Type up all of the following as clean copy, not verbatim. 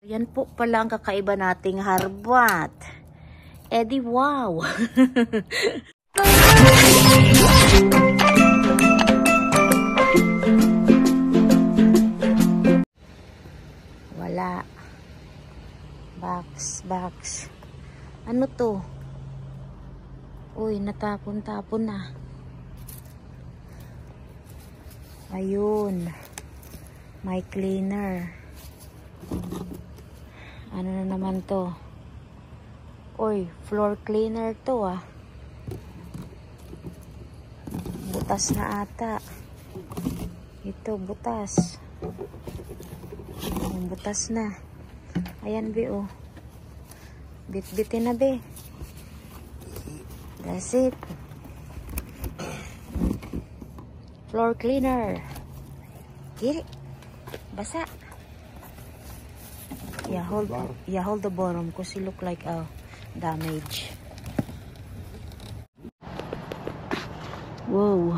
Yan po pala ang kakaiba nating harbat. Edi wow! Wala. Box. Ano to? Uy, natapon-tapon na. Ayun. My cleaner. Ano na naman to? Uy, floor cleaner to ah. Butas na ata. Ito, butas. Butas na. Ayan, be, oh. Bit-bitin na, be. That's it. Floor cleaner. Get it. Basa. Yeah, hold the bottom because it look like damage. Wow,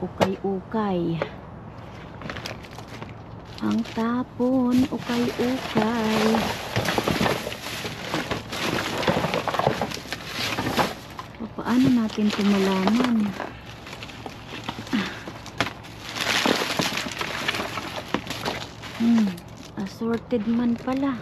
ukay-ukay. Ang tapon, ukay-ukay. Paano natin ito malaman? Assorted man pala.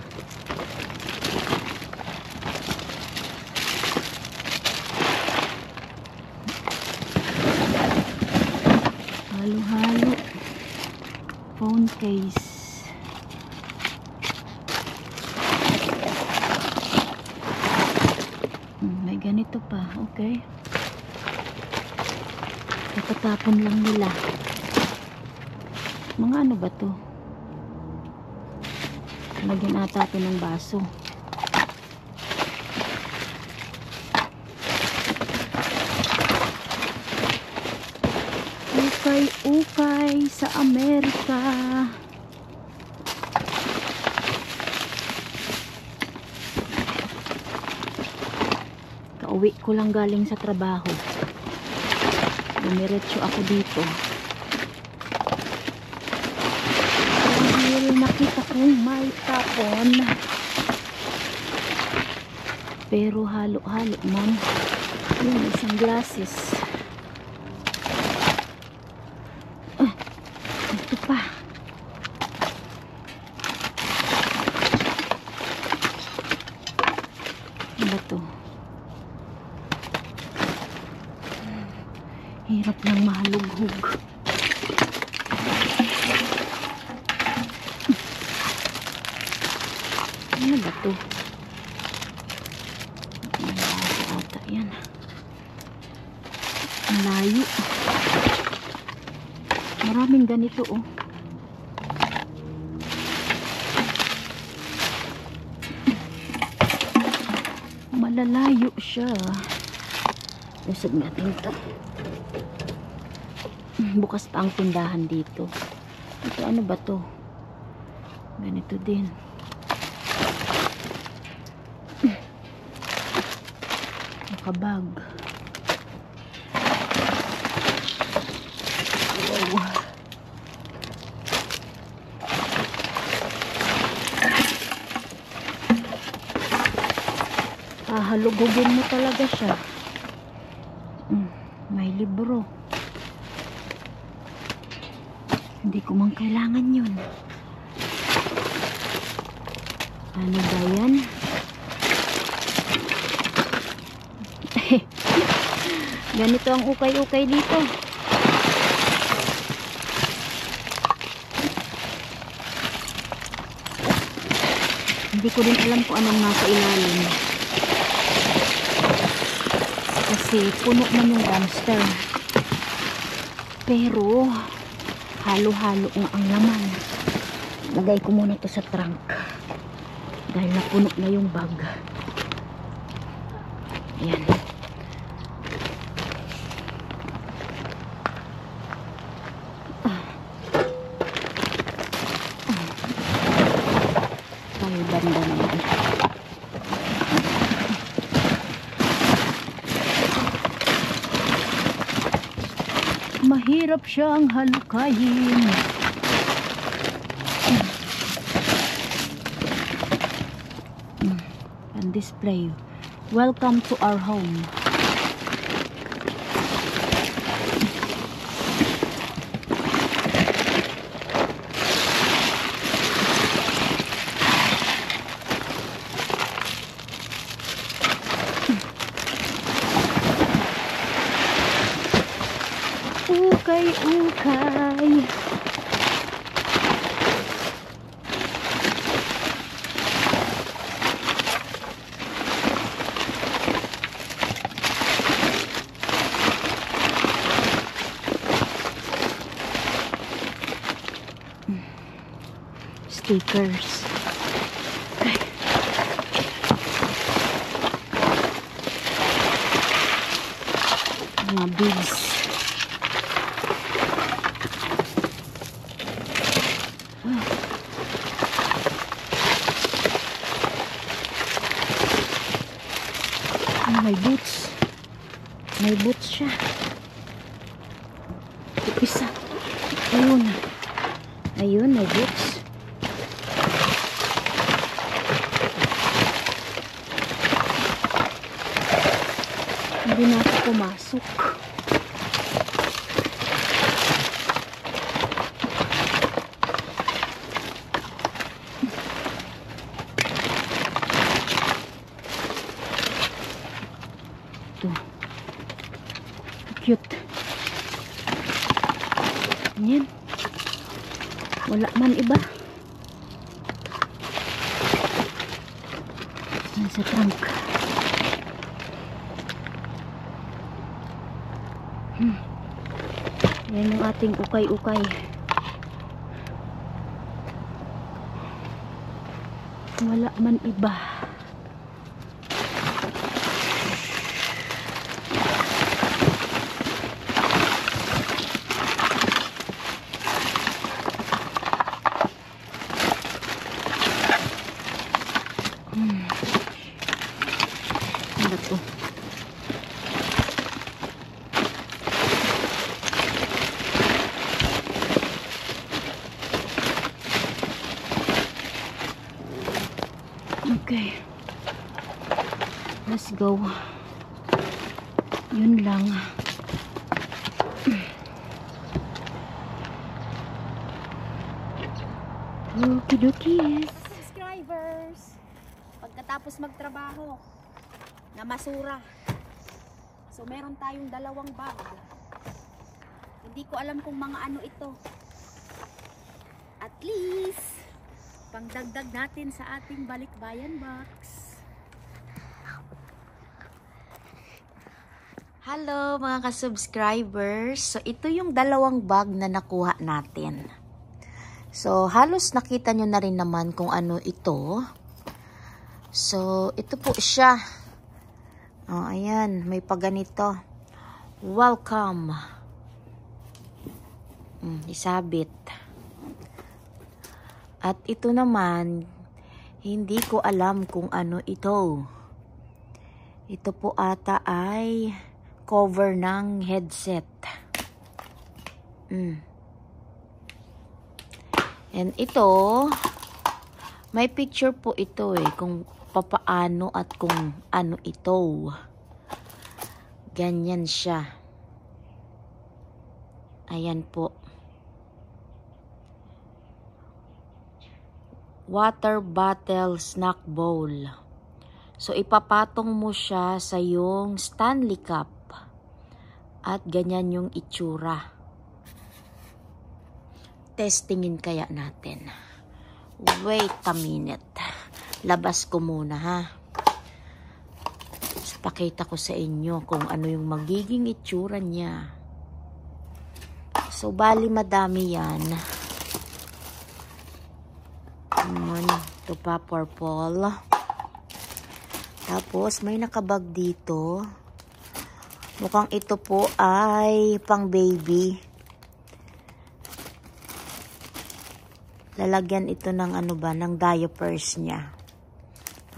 Halo-halo. Phone case. May ganito pa. Okay. Kapatapon lang nila. Mga ano ba to? Lagyan ata ito ng baso. Ukay-ukay sa Amerika. Kauwi ko lang galing sa trabaho. Dumiretso ako dito. Dahil nakita kong may tapon. Pero halo-halo man. Yung isang glasses. Ito pa. Ano ba to? Hirap lang mahalughog. Ano ba to? Malayo ata yan. Malayo. Maraming ganito oh. Malalayo siya. Lusog natin ito. Bukas pa ang tindahan dito. Ito ano ba to? Ganito din. Nakabag. Wow. Halugugin mo talaga siya. May libro. Hindi ko man kailangan yun. Ano ba yan? Ganito ang ukay-ukay dito. Hindi ko din alam kung anong nasa ilalim. Kasi puno man yung dumpster. Pero halo-halo nga ang laman. Lagay ko muna to sa trunk. Dahil napuno na yung bag. Ayan. Ay, banda na yan. Mahirap siyang halukayin. and display. Welcome to our home. Ukay-ukay. Stickers. Okay. Mga beads. May boots. May boots siya. Isa. Ayun. Ayun, may boots. Hindi na ako pumasok. Ito. Cute. Yan. Wala man iba. Yan sa trunk. Yan yung ating ukay-ukay. Wala man iba. Ano to? Okay. Let's go. Yun lang. Okidoki. Subscribers, pagkatapos magtrabaho na masura, so meron tayong dalawang bag. Hindi ko alam kung mga ano ito. At least pangdagdag natin sa ating balikbayan box. Hello mga ka-subscribers. So ito yung dalawang bag na nakuha natin. So halos nakita nyo na rin naman kung ano ito. So ito po siya. Oh, ayan, may paganito. Welcome. Isabit. At ito naman, hindi ko alam kung ano ito. Ito po ata ay cover ng headset. And ito, may picture po ito kung papaano at kung ano ito. Ganyan siya. Ayan po. Water bottle snack bowl. So, ipapatong mo siya sa yung Stanley Cup. At ganyan yung itsura. Testingin kaya natin. Wait a minute. Labas ko muna ha. So, pakita ko sa inyo kung ano yung magiging itsura niya. So, bali madami yan. Ito pa, purple. Tapos, may nakabag dito. Mukhang ito po ay pang baby. Lalagyan ito ng ano ba, ng diapers niya.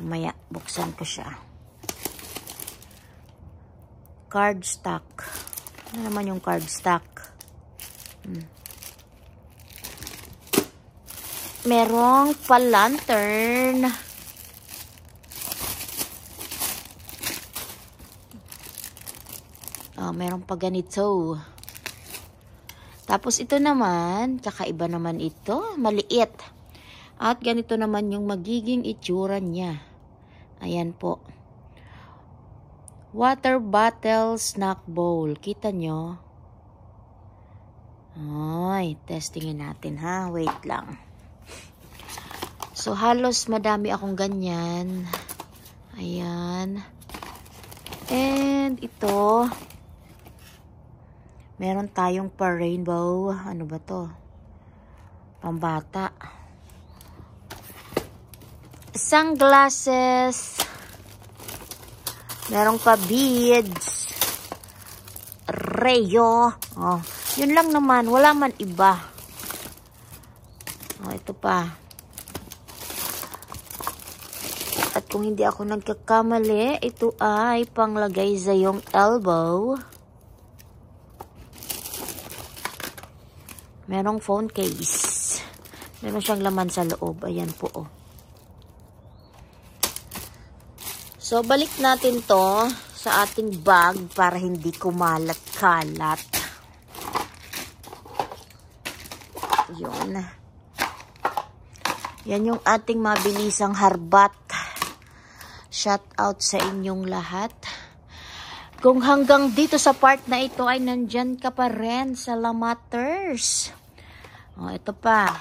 Mamaya, buksan ko siya. Cardstock. Ano naman yung cardstock? Merong pa-lantern. Wow, meron pa ganito. Tapos ito naman, kakaiba naman ito, maliit. At ganito naman yung magiging itsura niya. Ayan po. Water bottle snack bowl. Kita nyo? Ay, testingin natin ha. Wait lang. So, halos madami akong ganyan. Ayan. And ito, meron tayong pa rainbow. Ano ba to? Pambata. Sunglasses. Meron pa beads. Rayo. Oh, yun lang naman. Wala man iba. Oh, ito pa. At kung hindi ako nagkakamali, ito ay panglagay sa yung elbow. Merong phone case. Meron siyang laman sa loob. Ayan po, oh. So, balik natin to sa ating bag para hindi kumalat-kalat. Yun. Yan yung ating mabilisang harbat. Shout out sa inyong lahat. Kung hanggang dito sa part na ito ay nandyan ka pa rin, salamaters. O, ito pa.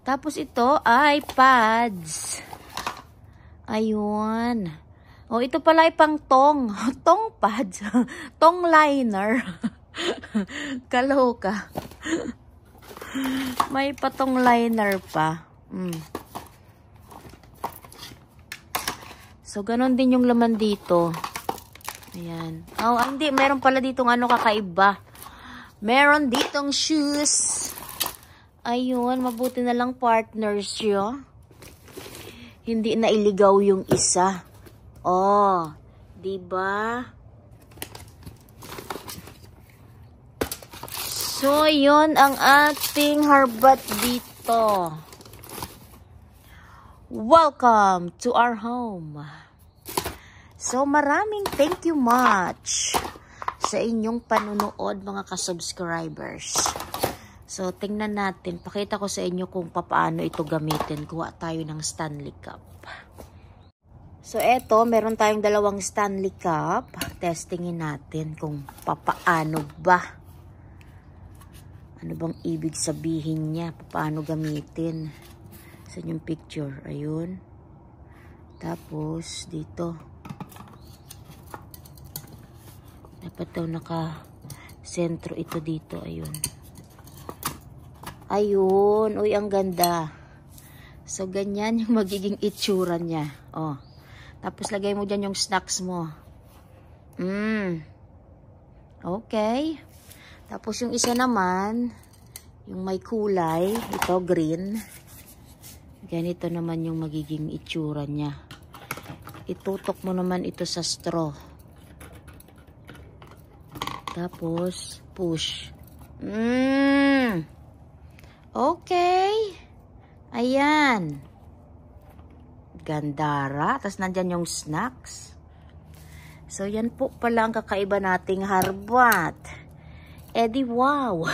Tapos ito ay pads. Ayun. O, ito pala ay pang tong. Tong pads. Tong liner. Kaloka. May patong liner pa. So, ganun din yung laman dito. Ayan. Oh, hindi. Meron pala ditong ano kakaiba. Meron ditong shoes. Ayun. Mabuti na lang partners yun. Hindi na iligaw yung isa. Oh, diba? So, yun ang ating harbat dito. Welcome to our home. So, maraming thank you much sa inyong panunood, mga ka-subscribers. So, tingnan natin. Pakita ko sa inyo kung paano ito gamitin. Kuha tayo ng Stanley Cup. So, eto, meron tayong dalawang Stanley Cup. Testingin natin kung paano ba. Ano bang ibig sabihin niya? Paano gamitin? Sa inyong picture. Ayun. Tapos, dito. Dapat daw naka-sentro ito dito. Ayun. Ayun. Uy, ang ganda. So, ganyan yung magiging itsura niya. Oh. Tapos, lagay mo dyan yung snacks mo. Okay. Tapos, yung isa naman, yung may kulay, ito, green. Ganito naman yung magiging itsura niya. Itutok mo naman ito sa straw. Tapos, push. Okay. Ayan. Gandara. Tapos nandyan yung snacks. So, yan po pala ang kakaiba nating harbat. Eddie, wow.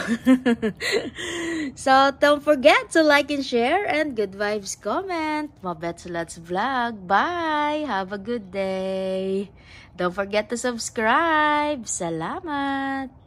So, don't forget to like and share and good vibes comment. Mabets Let's Vlog. Bye. Have a good day. Don't forget to subscribe. Salamat.